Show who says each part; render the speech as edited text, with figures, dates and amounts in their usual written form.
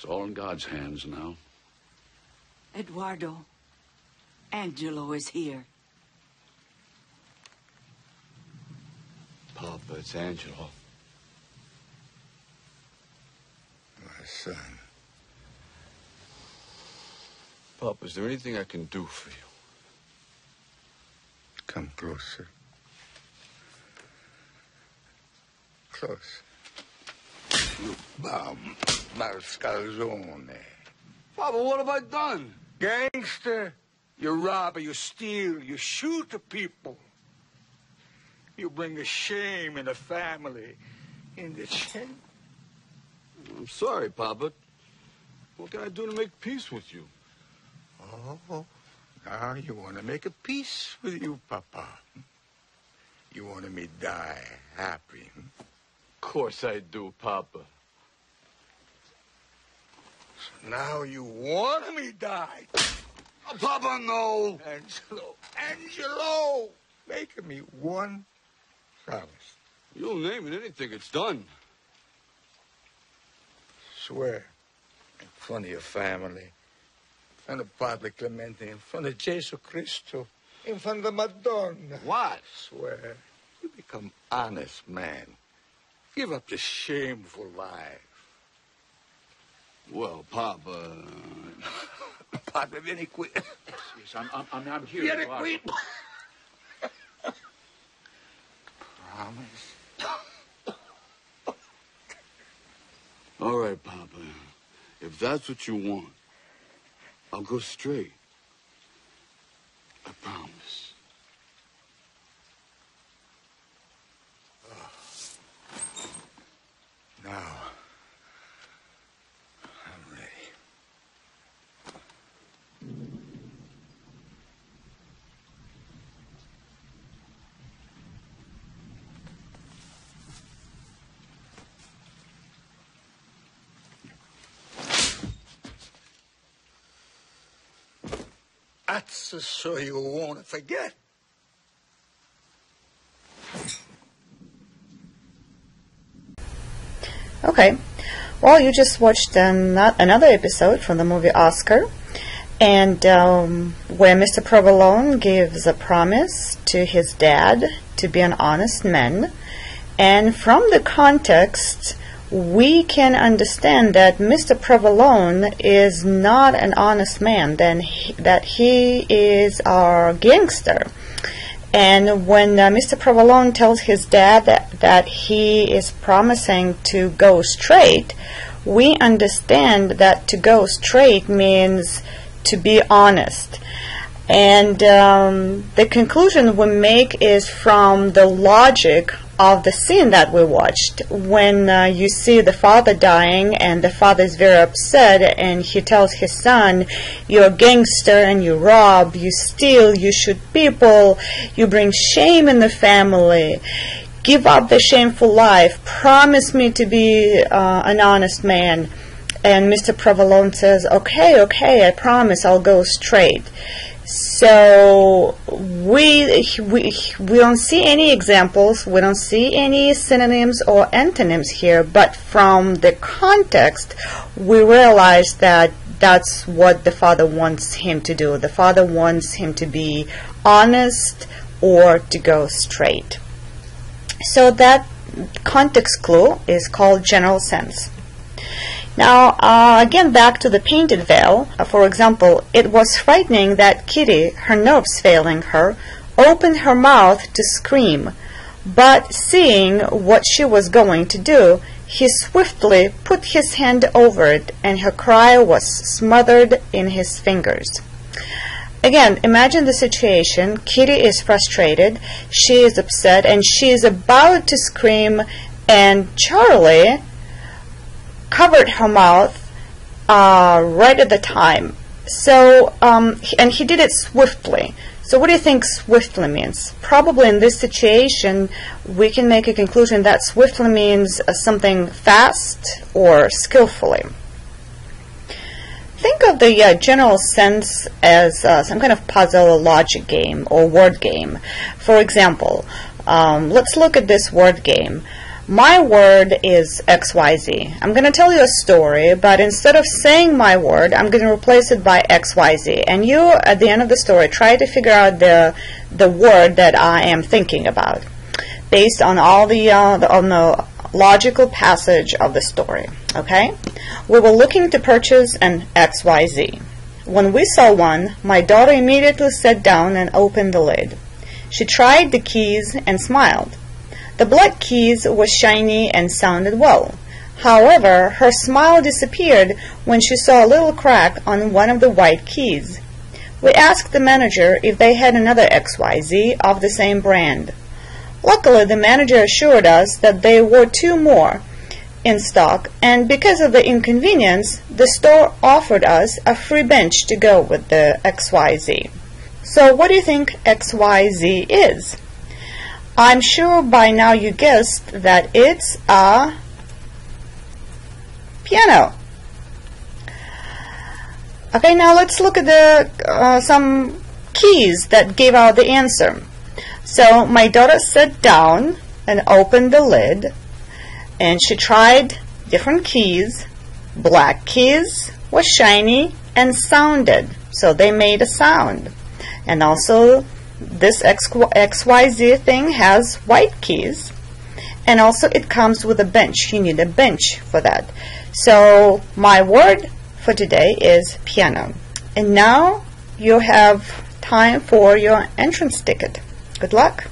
Speaker 1: It's all in God's hands now.
Speaker 2: Eduardo, Angelo is here.
Speaker 3: Papa, it's Angelo.
Speaker 4: My son.
Speaker 3: Papa, is there anything I can do for you?
Speaker 4: Come closer. Close. You mascalzone.
Speaker 3: Papa, what have I done?
Speaker 4: Gangster. You rob, you steal, you shoot the people. You bring a shame in the family, in the chain.
Speaker 3: I'm sorry, Papa. What can I do to make peace with you?
Speaker 4: Oh, now you want to make a peace with you, Papa. You want me die happy.
Speaker 3: Of course I do, Papa.
Speaker 4: So now you want me die.
Speaker 3: Oh, Papa, no.
Speaker 4: Angelo, make me one promise.
Speaker 3: You'll name it anything, it's done.
Speaker 4: Swear, in front of your family, in front of Padre Clemente, in front of Jesus Cristo, in front of Madonna.
Speaker 3: What?
Speaker 4: Swear, you become honest man. Give up the shameful life.
Speaker 3: Well, Papa...
Speaker 4: Padre, vieni qui.
Speaker 1: Yes, I'm here.
Speaker 4: Vieni
Speaker 1: Eduardo.
Speaker 4: qui. Promise.
Speaker 3: All right, Papa. If that's what you want, I'll go straight. I promise.
Speaker 4: Now, I'm ready. That's so you won't forget.
Speaker 5: Okay, well, you just watched another episode from the movie Oscar, and where Mr. Provolone gives a promise to his dad to be an honest man, and from the context, we can understand that Mr. Provolone is not an honest man, that he is a gangster. And when Mr. Provolone tells his dad that he is promising to go straight, we understand that to go straight means to be honest. And the conclusion we make is from the logic of the scene that we watched. When you see the father dying and the father is very upset and he tells his son, you're a gangster and you rob, you steal, you shoot people, you bring shame in the family, give up the shameful life, promise me to be an honest man. And Mr. Provolone says, okay, I promise, I'll go straight. So we don't see any examples, we don't see any synonyms or antonyms here, but from the context we realize that that's what the father wants him to do. The father wants him to be honest or to go straight. So that context clue is called general sense. Now, again, back to the painted veil. For example, it was frightening that Kitty, her nerves failing her, opened her mouth to scream. But seeing what she was going to do, he swiftly put his hand over it, and her cry was smothered in his fingers. Again, imagine the situation. Kitty is frustrated, she is upset, and she is about to scream, and Charlie covered her mouth right at the time. So, and he did it swiftly. So what do you think swiftly means? Probably in this situation, we can make a conclusion that swiftly means something fast or skillfully. Think of the general sense as some kind of puzzle or logic game or word game. For example, let's look at this word game. My word is XYZ. I'm going to tell you a story, but instead of saying my word, I'm going to replace it by XYZ. And you, at the end of the story, try to figure out the word that I am thinking about, based on all the logical passage of the story. Okay? We were looking to purchase an XYZ. When we saw one, my daughter immediately sat down and opened the lid. She tried the keys and smiled. The black keys were shiny and sounded well. However, her smile disappeared when she saw a little crack on one of the white keys. We asked the manager if they had another XYZ of the same brand. Luckily, the manager assured us that there were 2 more in stock, and because of the inconvenience, the store offered us a free bench to go with the XYZ. So what do you think XYZ is? I'm sure by now you guessed that it's a piano. Okay, now let's look at the some keys that gave out the answer. So my daughter sat down and opened the lid, and she tried different keys. Black keys were shiny and sounded, so they made a sound. And also this XYZ thing has white keys, and also it comes with a bench. You need a bench for that. So my word for today is piano. And now you have time for your entrance ticket. Good luck.